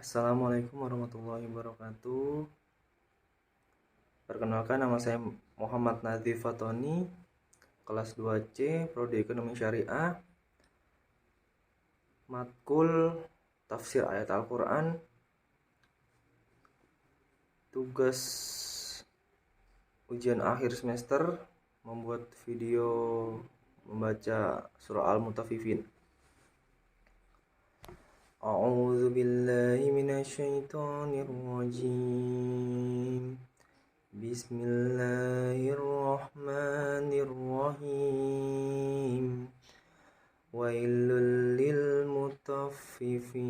Assalamualaikum warahmatullahi wabarakatuh. Perkenalkan, nama saya Muhammad Nazif Fatoni, kelas 2C, Prodi Ekonomi Syariah, matkul tafsir ayat Al-Quran. Tugas ujian akhir semester membuat video membaca surah Al-Mutaffifin. A'udzu billahi minasyaitonir rajim. Bismillahirrahmanirrahim. Wailul lil mutaffifin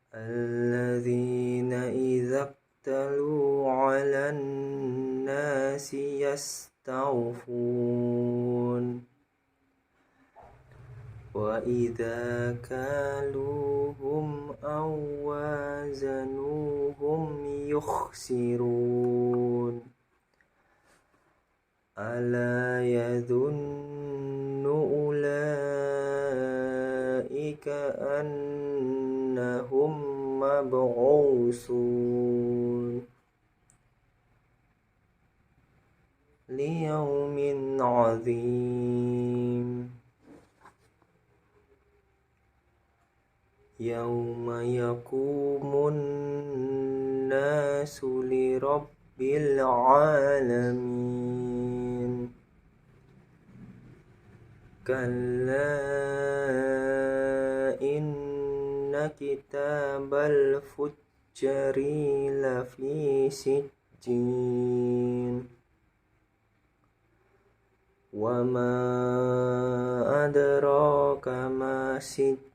alladzina idza iktalu 'alan nasi yastawfun wa idza kaluhum aw wazanuhum yukhsirun ala yadhunnu ulaika annahum mab'usun liyaumin 'adzim yauma yaqumun nasu lirabbil alamin kalla inna kitabal fujjari lafi sijjin wa ma adraka ma sijjin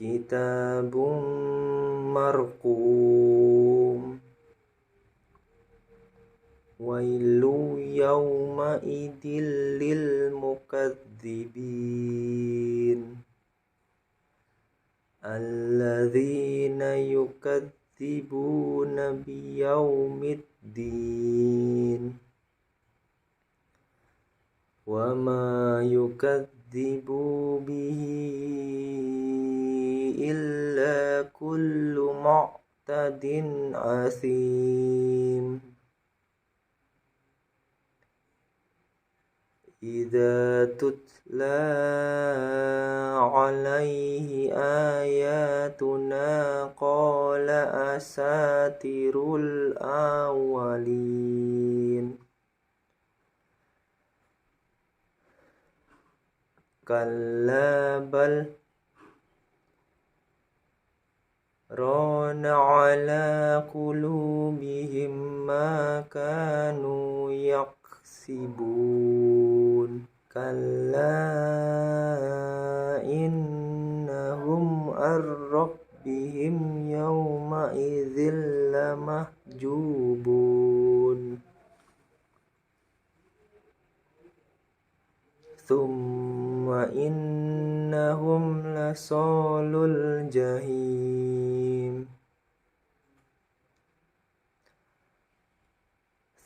kitabum marqum wailu yawma idil lil mukadzibin alladzina yukadzibuna biyaumiddin wa ma yukadzibu bihi illa kullu mu'tadin asim idza tutla alaihi ayatuna qala asatirul awwalin kalla bal rana ala qulubihim ma kanu yaksibun kalla innahum ar-rabbihim yawma idzil lamahjubun thumma innahum lasalul jahim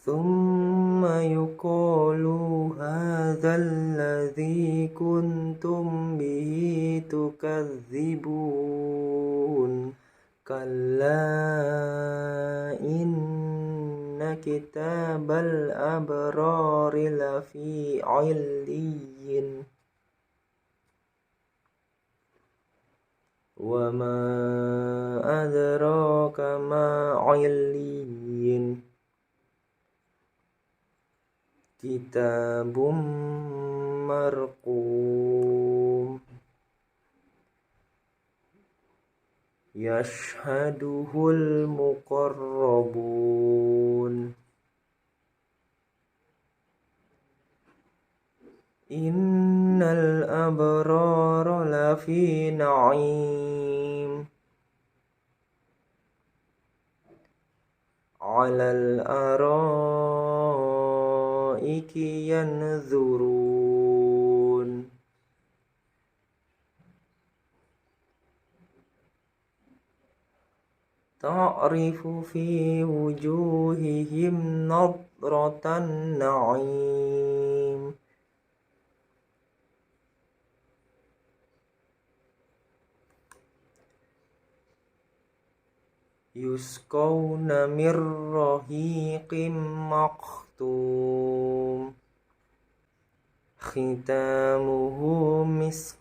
thumma yuqalu hadzal ladzi kuntum bihi tukadzibun kalla inna kitabal abrari lafi 'illiyin wa ma adraka ma 'illiyin kitabum marqum yashhaduhul muqarrabun innal abrara lafi na'im 'alal araiki yanzurun ta'rifu fi wujuhihim nadratan na'im yusqawna mir rahiqim maktum khitamuhu misk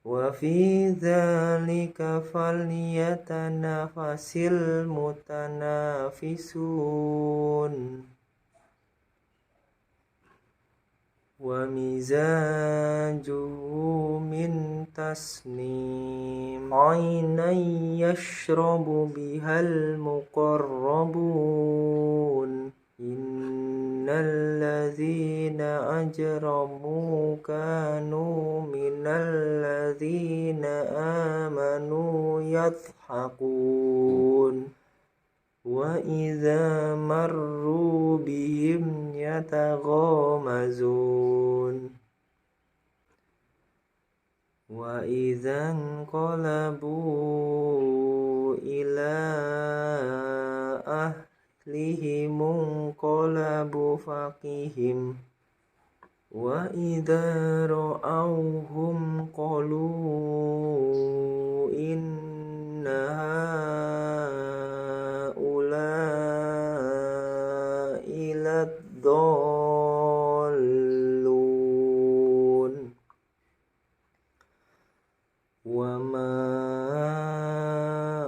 wa fi dzalika falyatanafasil mutanafisun wa mizajuhu min tasnim aynan yashrabu bihal muqarrabun innal ladzina ajramu kanu minal ladzina amanu yadhhakun wa idza marru bihim yataghamazun wa idza qalabu ila ahlihim qalabu faqihim wa idza ra'awhum qalu inna haula'i lad-dallun wa ma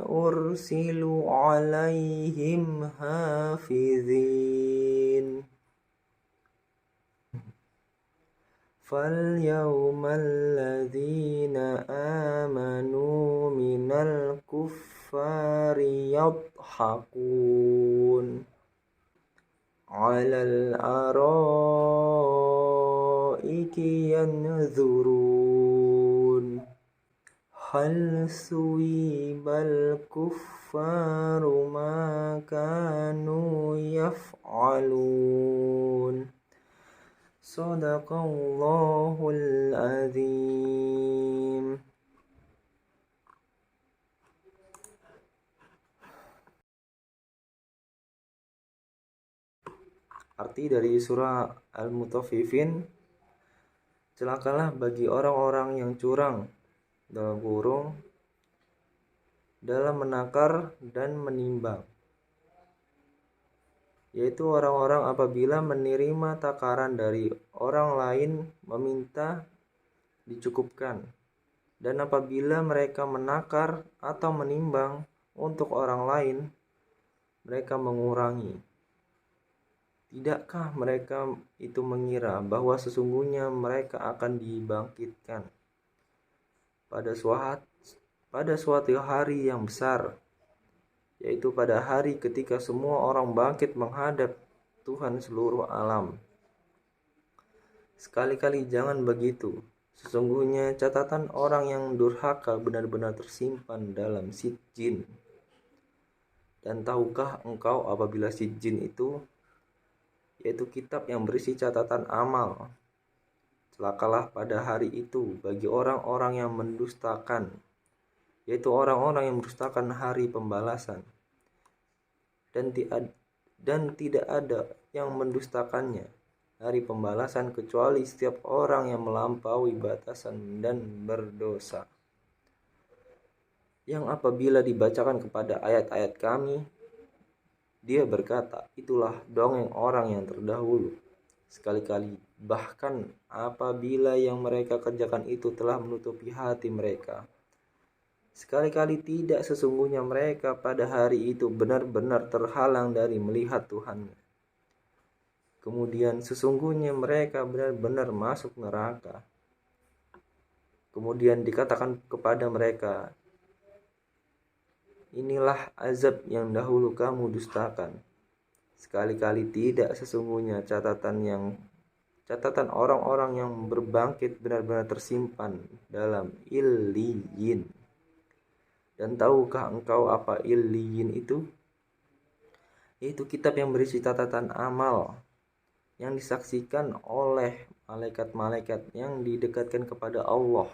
ursilu alaihim hafizin falyawmal ladzina amanu minal kuffari yadhhakun 'alal araiki yanzurun hal suwibal kuffaru ma kanu yaf'alun. Sadaqallahul azim. Arti dari surah Al-Mutaffifin, celakalah bagi orang-orang yang curang dalam kurung dalam menakar dan menimbang, yaitu orang-orang apabila menerima takaran dari orang lain meminta dicukupkan, dan apabila mereka menakar atau menimbang untuk orang lain mereka mengurangi. Tidakkah mereka itu mengira bahwa sesungguhnya mereka akan dibangkitkan pada suatu hari yang besar, yaitu pada hari ketika semua orang bangkit menghadap Tuhan seluruh alam. Sekali-kali jangan begitu. Sesungguhnya catatan orang yang durhaka benar-benar tersimpan dalam sijjin. Dan tahukah engkau apabila sijjin itu, yaitu kitab yang berisi catatan amal, celakalah pada hari itu bagi orang-orang yang mendustakan, yaitu orang-orang yang mendustakan hari pembalasan, dan tidak ada yang mendustakannya hari pembalasan kecuali setiap orang yang melampaui batasan dan berdosa, yang apabila dibacakan kepada ayat-ayat kami, dia berkata, itulah dongeng orang yang terdahulu. Sekali-kali bahkan apabila yang mereka kerjakan itu telah menutupi hati mereka, sekali-kali tidak, sesungguhnya mereka pada hari itu benar-benar terhalang dari melihat Tuhannya. Kemudian sesungguhnya mereka benar-benar masuk neraka. Kemudian dikatakan kepada mereka, inilah azab yang dahulu kamu dustakan. Sekali-kali tidak, sesungguhnya catatan orang-orang yang berbangkit benar-benar tersimpan dalam Illiyin. Dan tahukah engkau apa Illiyin itu? Yaitu kitab yang berisi catatan amal yang disaksikan oleh malaikat-malaikat yang didekatkan kepada Allah.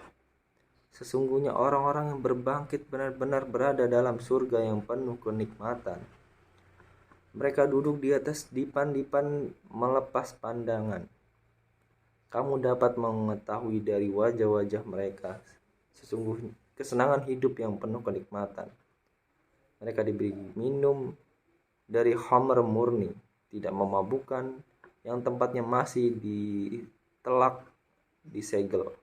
Sesungguhnya orang-orang yang berbangkit benar-benar berada dalam surga yang penuh kenikmatan. Mereka duduk di atas dipan-dipan melepas pandangan. Kamu dapat mengetahui dari wajah-wajah mereka. kesenangan hidup yang penuh kenikmatan. Mereka diberi minum dari khamr murni, tidak memabukkan, yang tempatnya masih ditelak, disegel.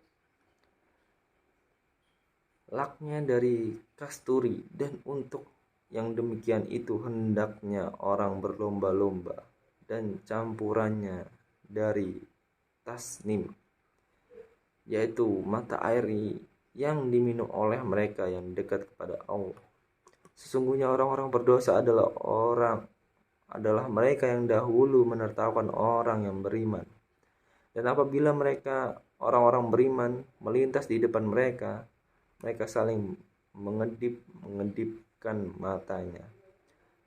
Laknya dari kasturi, dan untuk yang demikian itu hendaknya orang berlomba-lomba, dan campurannya dari tasnim, yaitu mata air yang diminum oleh mereka yang dekat kepada Allah. Sesungguhnya orang-orang berdosa adalah mereka yang dahulu menertawakan orang yang beriman. Dan apabila mereka orang-orang beriman melintas di depan mereka, mereka saling mengedipkan matanya.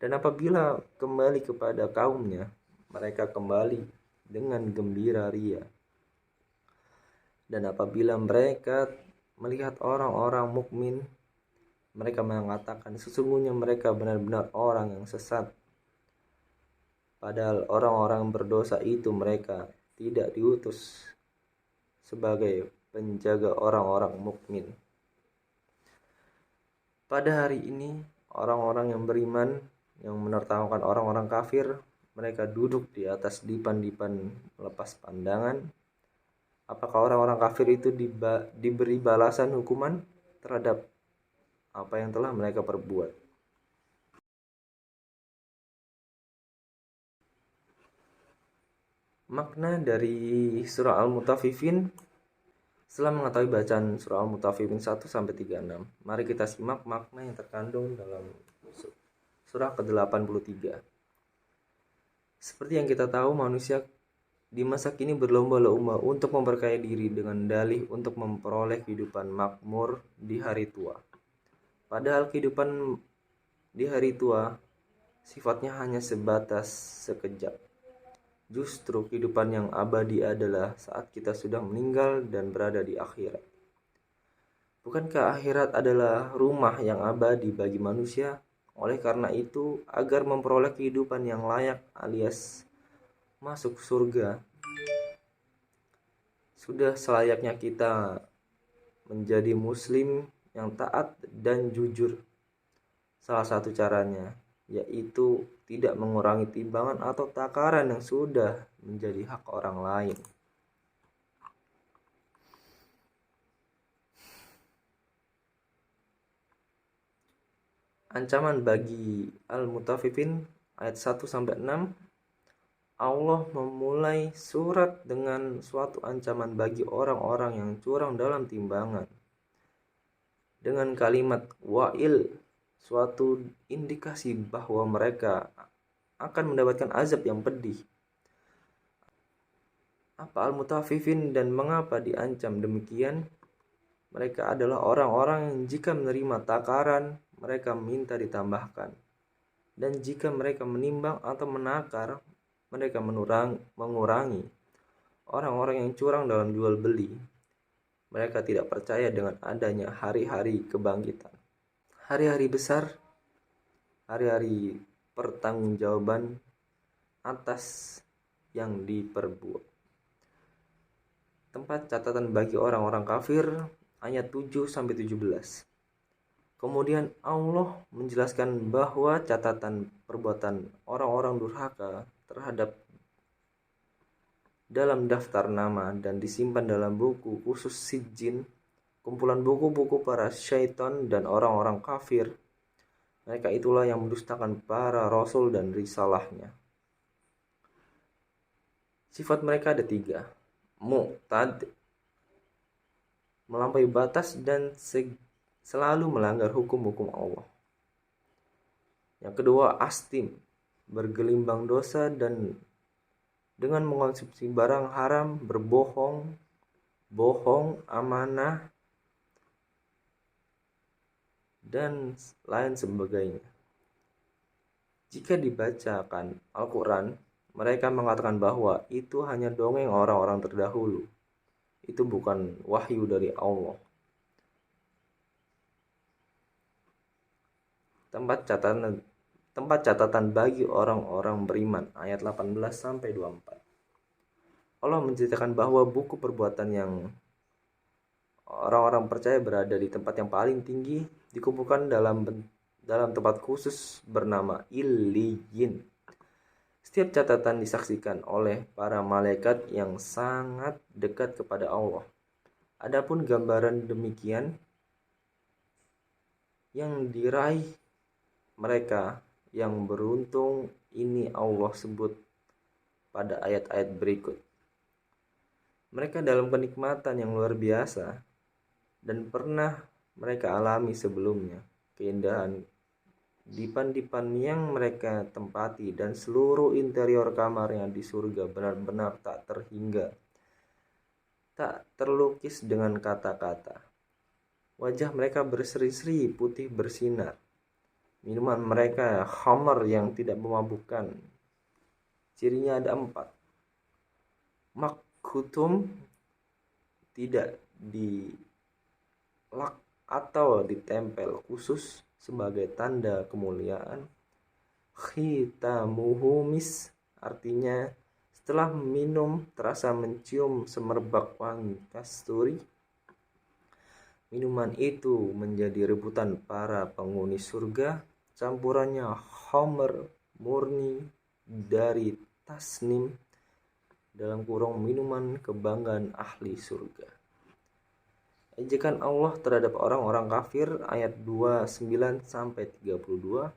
Dan apabila kembali kepada kaumnya, mereka kembali dengan gembira ria. Dan apabila mereka melihat orang-orang mukmin, mereka mengatakan sesungguhnya mereka benar-benar orang yang sesat. Padahal orang-orang berdosa itu mereka tidak diutus sebagai penjaga orang-orang mukmin. Pada hari ini, orang-orang yang beriman yang menertawakan orang-orang kafir, mereka duduk di atas dipan-dipan melepas pandangan. Apakah orang-orang kafir itu diberi balasan hukuman terhadap apa yang telah mereka perbuat? Makna dari surah Al-Mutaffifin. Setelah mengetahui bacaan surah Al-Mutaffifin 1-36, mari kita simak makna yang terkandung dalam surah ke-83. Seperti yang kita tahu, manusia di masa kini berlomba-lomba untuk memperkaya diri dengan dalih untuk memperoleh kehidupan makmur di hari tua. Padahal kehidupan di hari tua sifatnya hanya sebatas sekejap. Justru kehidupan yang abadi adalah saat kita sudah meninggal dan berada di akhirat. Bukankah akhirat adalah rumah yang abadi bagi manusia? Oleh karena itu, agar memperoleh kehidupan yang layak alias masuk surga, sudah selayaknya kita menjadi muslim yang taat dan jujur. Salah satu caranya yaitu tidak mengurangi timbangan atau takaran yang sudah menjadi hak orang lain. Ancaman bagi Al-Mutaffifin ayat 1-6. Allah memulai surat dengan suatu ancaman bagi orang-orang yang curang dalam timbangan. Dengan kalimat wa'il, suatu indikasi bahwa mereka akan mendapatkan azab yang pedih. Apa Al-Mutaffifin dan mengapa diancam demikian? Mereka adalah orang-orang yang jika menerima takaran, mereka minta ditambahkan. Dan jika mereka menimbang atau menakar, mereka mengurangi. Orang-orang yang curang dalam jual beli, mereka tidak percaya dengan adanya hari-hari kebangkitan, hari-hari besar, hari-hari pertanggungjawaban atas yang diperbuat. Tempat catatan bagi orang-orang kafir ayat 7-17. Kemudian Allah menjelaskan bahwa catatan perbuatan orang-orang durhaka terhadap dalam daftar nama dan disimpan dalam buku khusus Sijjin, kumpulan buku-buku para syaitan dan orang-orang kafir. Mereka itulah yang mendustakan para rasul dan risalahnya. Sifat mereka ada 3. Mu'tad, melampaui batas dan selalu melanggar hukum-hukum Allah. Yang kedua, astim, bergelimbang dosa dan dengan mengonsumsi barang haram, berbohong, amanah, dan lain sebagainya. Jika dibacakan Al-Quran, mereka mengatakan bahwa itu hanya dongeng orang-orang terdahulu. Itu bukan wahyu dari Allah. Tempat catatan bagi orang-orang beriman ayat 18-24. Allah menceritakan bahwa buku perbuatan yang orang-orang percaya berada di tempat yang paling tinggi, dikumpulkan dalam tempat khusus bernama Illiyin. Setiap catatan disaksikan oleh para malaikat yang sangat dekat kepada Allah. Adapun gambaran demikian yang diraih mereka yang beruntung ini Allah sebut pada ayat-ayat berikut. Mereka dalam kenikmatan yang luar biasa dan pernah mereka alami sebelumnya. Keindahan dipan-dipan yang mereka tempati dan seluruh interior kamarnya di surga benar-benar tak terhingga, tak terlukis dengan kata-kata. Wajah mereka berseri-seri putih bersinar. Minuman mereka khamar yang tidak memabukkan. Cirinya ada 4. Makhutum, tidak dilak atau ditempel khusus sebagai tanda kemuliaan. Khitamuhu mis, artinya setelah minum terasa mencium semerbak wangi kasturi. Minuman itu menjadi rebutan para penghuni surga. Campurannya khamr murni dari tasnim, dalam kurung minuman kebanggaan ahli surga. Ejekan Allah terhadap orang-orang kafir, ayat 29-32.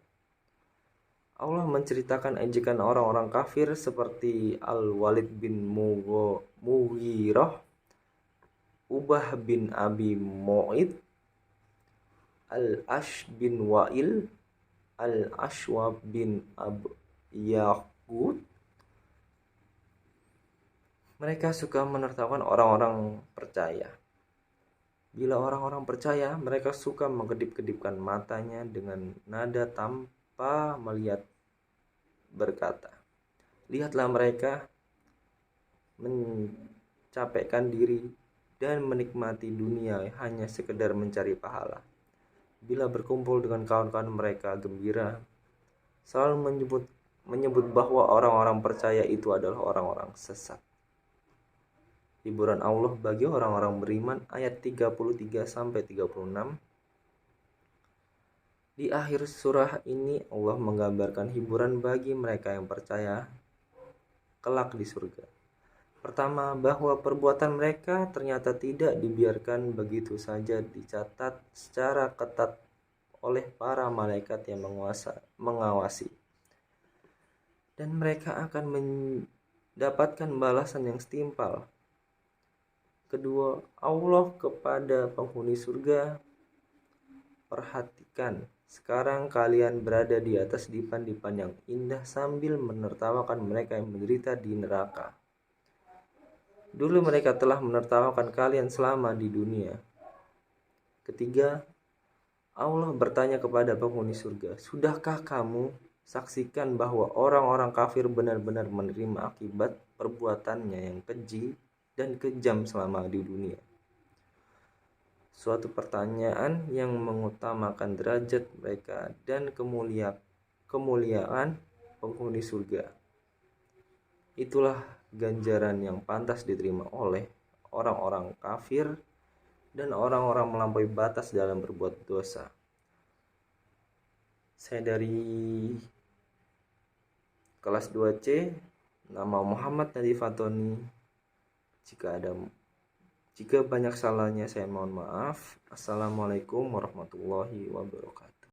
Allah menceritakan ejekan orang-orang kafir seperti Al-Walid bin Mughirah, Ubah bin Abi Mu'id, Al-Ash bin Wa'il, Al-Ashwab bin Yaqut. Mereka suka menertawakan orang-orang percaya. Bila orang-orang percaya, mereka suka mengkedip-kedipkan matanya dengan nada tanpa melihat, berkata, lihatlah mereka mencapekkan diri dan menikmati dunia hanya sekedar mencari pahala. Bila berkumpul dengan kawan-kawan mereka gembira, selalu menyebut bahwa orang-orang percaya itu adalah orang-orang sesat. Hiburan Allah bagi orang-orang beriman, ayat 33-36. Di akhir surah ini Allah menggambarkan hiburan bagi mereka yang percaya kelak di surga. Pertama, bahwa perbuatan mereka ternyata tidak dibiarkan begitu saja dicatat secara ketat oleh para malaikat yang mengawasi. Dan mereka akan mendapatkan balasan yang setimpal. Kedua, Allah kepada penghuni surga, perhatikan, sekarang kalian berada di atas dipan-dipan yang indah sambil menertawakan mereka yang menderita di neraka. Dulu mereka telah menertawakan kalian selama di dunia. Ketiga, Allah bertanya kepada penghuni surga, sudahkah kamu saksikan bahwa orang-orang kafir benar-benar menerima akibat perbuatannya yang keji dan kejam selama di dunia? Suatu pertanyaan yang mengutamakan derajat mereka dan kemuliaan penghuni surga. Itulah ganjaran yang pantas diterima oleh orang-orang kafir dan orang-orang melampaui batas dalam berbuat dosa. Saya dari kelas 2C, nama Muhammad Nadif Fatoni. Jika banyak salahnya saya mohon maaf. Assalamualaikum warahmatullahi wabarakatuh.